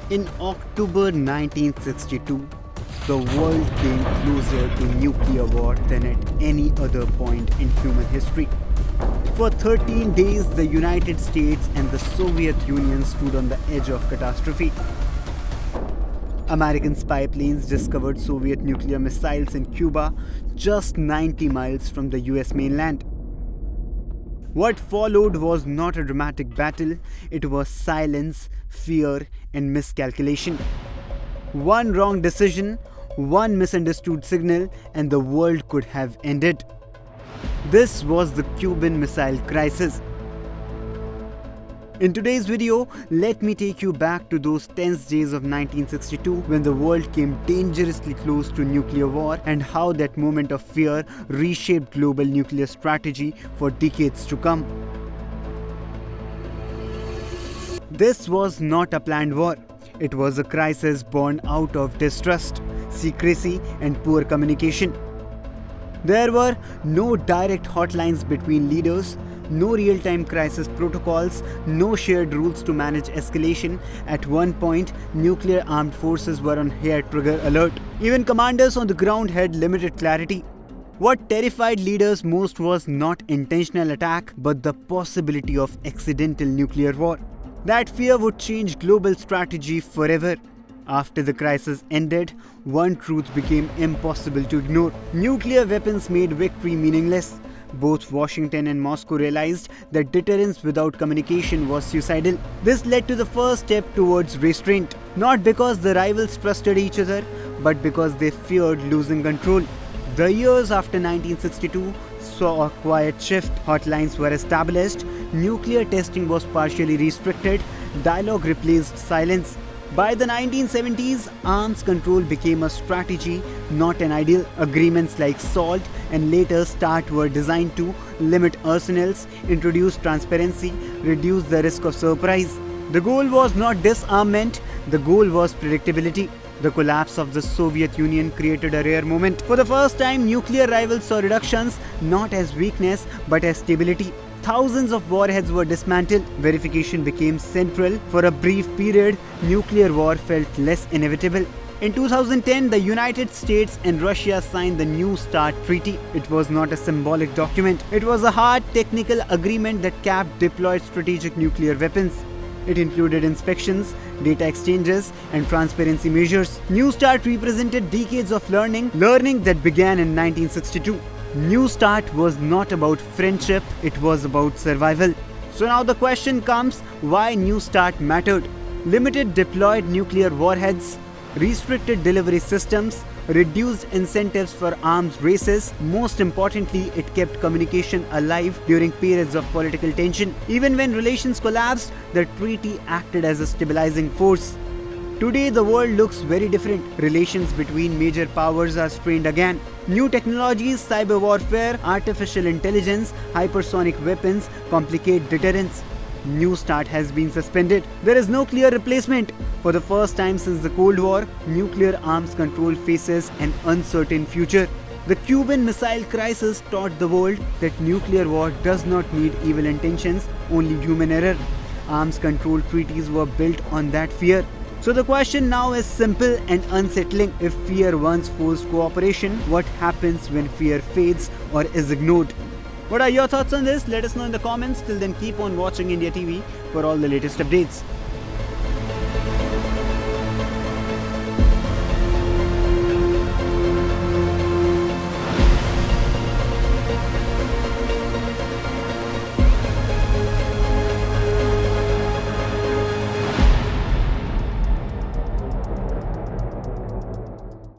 In October 1962, the world came closer to nuclear war than at any other point in human history. For 13 days, the United States and the Soviet Union stood on the edge of catastrophe. American spy planes discovered Soviet nuclear missiles in Cuba, just 90 miles from the US mainland. What followed was not a dramatic battle, it was silence, fear, and miscalculation. One wrong decision, one misunderstood signal, and the world could have ended. This was the Cuban Missile Crisis. In today's video, let me take you back to those tense days of 1962 when the world came dangerously close to nuclear war and how that moment of fear reshaped global nuclear strategy for decades to come. This was not a planned war. It was a crisis born out of distrust, secrecy, and poor communication. There were no direct hotlines between leaders, no real-time crisis protocols, no shared rules to manage escalation. At one point, nuclear armed forces were on hair-trigger alert. Even commanders on the ground had limited clarity. What terrified leaders most was not intentional attack, but the possibility of accidental nuclear war. That fear would change global strategy forever. After the crisis ended, one truth became impossible to ignore. Nuclear weapons made victory meaningless. Both Washington and Moscow realized that deterrence without communication was suicidal. This led to the first step towards restraint, not because the rivals trusted each other, but because they feared losing control. The years after 1962 saw a quiet shift. Hotlines were established, nuclear testing was partially restricted, dialogue replaced silence. By the 1970s, arms control became a strategy, not an ideal. Agreements like SALT and later START were designed to limit arsenals, introduce transparency, reduce the risk of surprise. The goal was not disarmament, the goal was predictability. The collapse of the Soviet Union created a rare moment. For the first time, nuclear rivals saw reductions not as weakness but as stability. Thousands of warheads were dismantled. Verification became central. For a brief period, nuclear war felt less inevitable. In 2010, the United States and Russia signed the New START Treaty. It was not a symbolic document. It was a hard technical agreement that capped deployed strategic nuclear weapons. It included inspections, data exchanges, and transparency measures. New START represented decades of learning that began in 1962. New START was not about friendship, it was about survival. So now the question comes, why New START mattered? Limited deployed nuclear warheads, restricted delivery systems, reduced incentives for arms races. Most importantly, it kept communication alive during periods of political tension. Even when relations collapsed, the treaty acted as a stabilizing force. Today, the world looks very different. Relations between major powers are strained again. New technologies, cyber warfare, artificial intelligence, hypersonic weapons complicate deterrence. New START has been suspended. There is no clear replacement. For the first time since the Cold War, nuclear arms control faces an uncertain future. The Cuban Missile Crisis taught the world that nuclear war does not need evil intentions, only human error. Arms control treaties were built on that fear. So the question now is simple and unsettling. If fear once forced cooperation, what happens when fear fades or is ignored? What are your thoughts on this? Let us know in the comments. Till then, keep on watching India TV for all the latest updates.